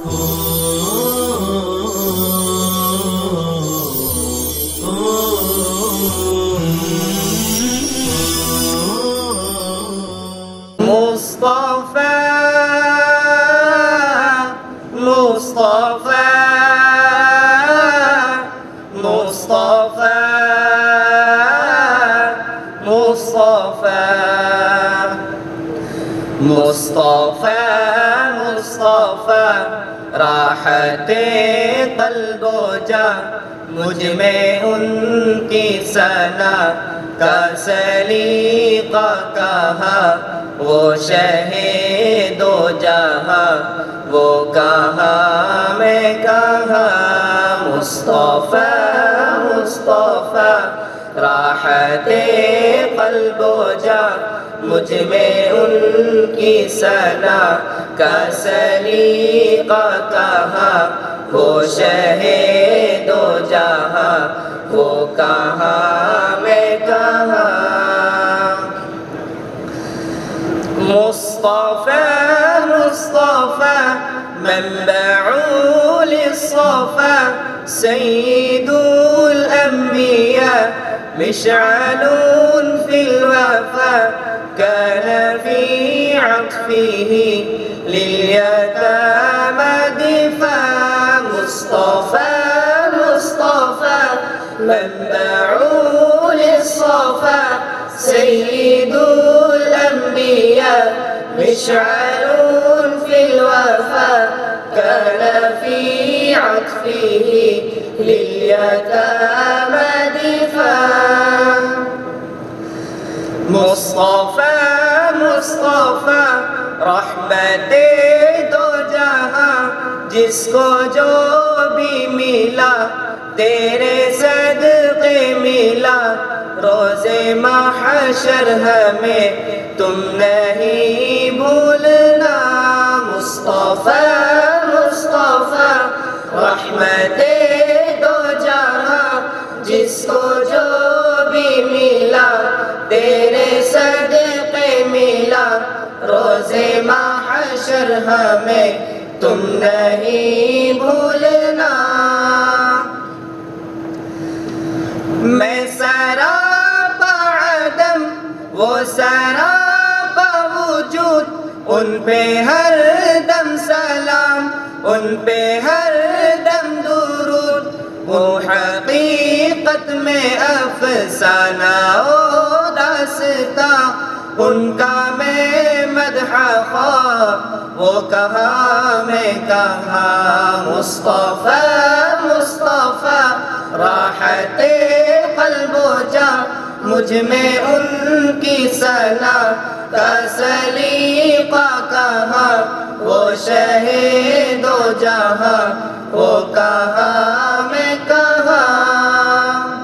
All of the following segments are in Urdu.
مصطفى مصطفى مصطفى مصطفى مصطفى مصطفى راحت قلب و جاں مجھ میں ان کی ثنا کا سلیقہ کہا، وہ شہید و جہاں وہ کہاں میں کہاں۔ مصطفیٰ مصطفیٰ راحت قلب و جاں مجھ میں ان کی ثنا کا سلیقہ کہا، وہ شہید و جہاں وہ کہاں میں کہاں۔ مصطفیٰ مصطفیٰ منبع للصفا سید الانبیاء مشعل في الوفا كان في عطفه لليتامى دفاع۔ مصطفى مصطفى منبع للصفا سید الانبیاء مشعل في الوفا كان في عطفه لليتامى دفاع۔ مصطفى مصطفى رحمت دو جہاں جس کو جو بھی ملا تیرے صدقے ملا، روز محشر ہمیں تم نہیں بھولنا۔ مصطفیٰ مصطفیٰ رحمت دو جہاں جس کو جو بھی ملا تیرے صدقے ملا، روز محشر ہمیں تم نہیں بھولنا۔ میں سراپا عدم وہ سراپا وجود، ان پہ ہر دم سلام ان پہ ہر دم درود، وہ حقیقت میں افسانہ و داستاں ان کا میں مدح خواہ وہ کہاں میں کہاں۔ مصطفیٰ مصطفیٰ راحت قلب و جاں مجھ میں ان کی ثنا کا سلیقہ کہاں، وہ شہید و جہاں وہ کہاں میں کہاں۔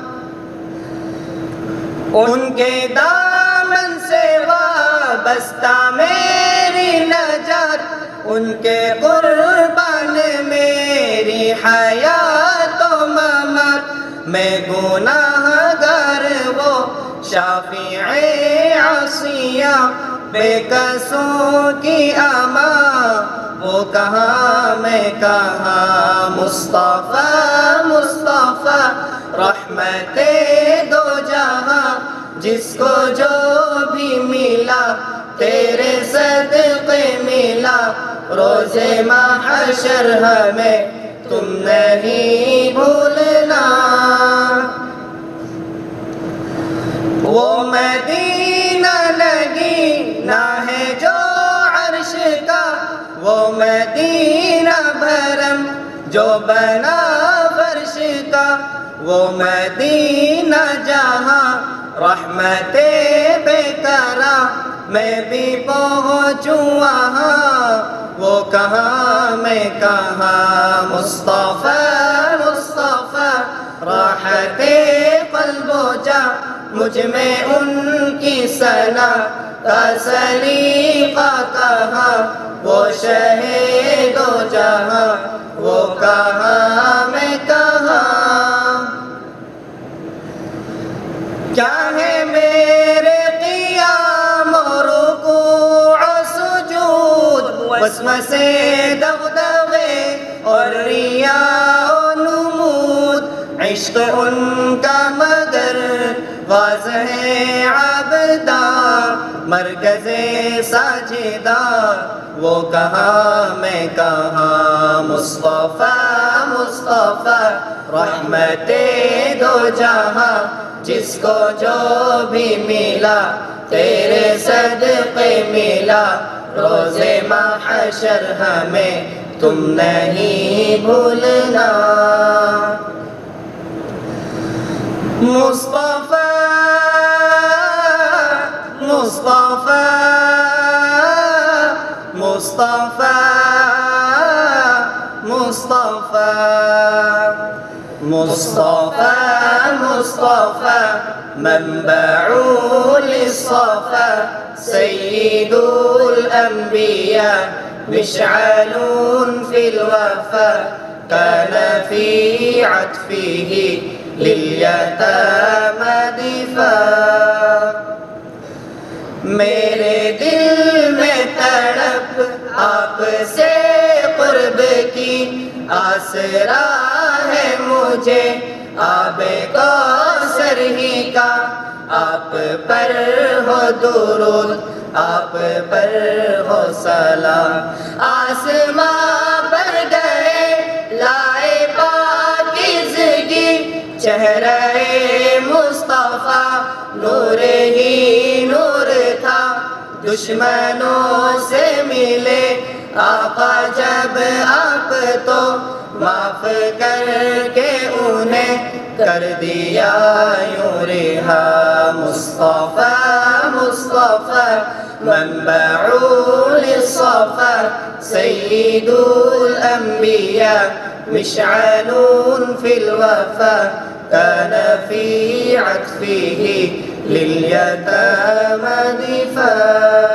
ان کے دامن سے وابستہ میری نجات، ان کے قربان میری حیات و ممات، میں گناہ گار وہ شافع عصیاں بے کسوں کی اما، وہ کہاں میں کہاں۔ مصطفیٰ مصطفیٰ رحمت دو جہاں جس کو جو بھی ملا تیرے صدقے ملا، روز محشر ہمیں تم نہیں بھولنا۔ وہ مدینہ نگینا ہے جو عرش کا، وہ مدینہ بھرم جو بنا فرش کا، وہ مدینہ جہاں رحمت بے قرار میں بھی پہنچوں وہاں، وہ کہاں میں کہاں۔ مصطفیٰ مصطفیٰ راحت قلب و جاں مجھ میں ان کی ثنا کا سلیقہ کہاں، وہ شہید و جہاں وہ کہاں میں کہاں۔ کیا ہے میرے قیام و رکوع و سجود وسوسے دغدغے اور ریاء و نمود عشق ان کا مگر واضح ہے عبداں مرکز ساجداں وہ کہاں میں کہاں مصطفیٰ مصطفیٰ رحمت دو جہاں جس کو جو بھی ملا تیرے صدقے ملا روز محشر ہمیں تم نہیں بھولنا مصطفیٰ مصطفیٰ مصطفیٰ مصطفیٰ مصطفیٰ مصطفیٰ منبع للصفا سید الانبیاء مشعل فی الوفا كان في عطفه لليتامى دفاع میرے دل میں تڑپ آپ سے قرب کی آسرا ہے مجھے آب کوثر ہی کا آپ پر ہو درود آپ پر ہو سلام آسماں پر گئے لائے پاکیزگی چہرہ مصطفیٰ نور ہی نور تھا دشمنوں سے ملے آقا جب آپ تو معاف کر کے انہیں کر دیا یوں رہا مصطفیٰ مصطفیٰ منبع للصفا سید الانبیاء مشعل فی الوفا كان في عطفه لليتامى دفاع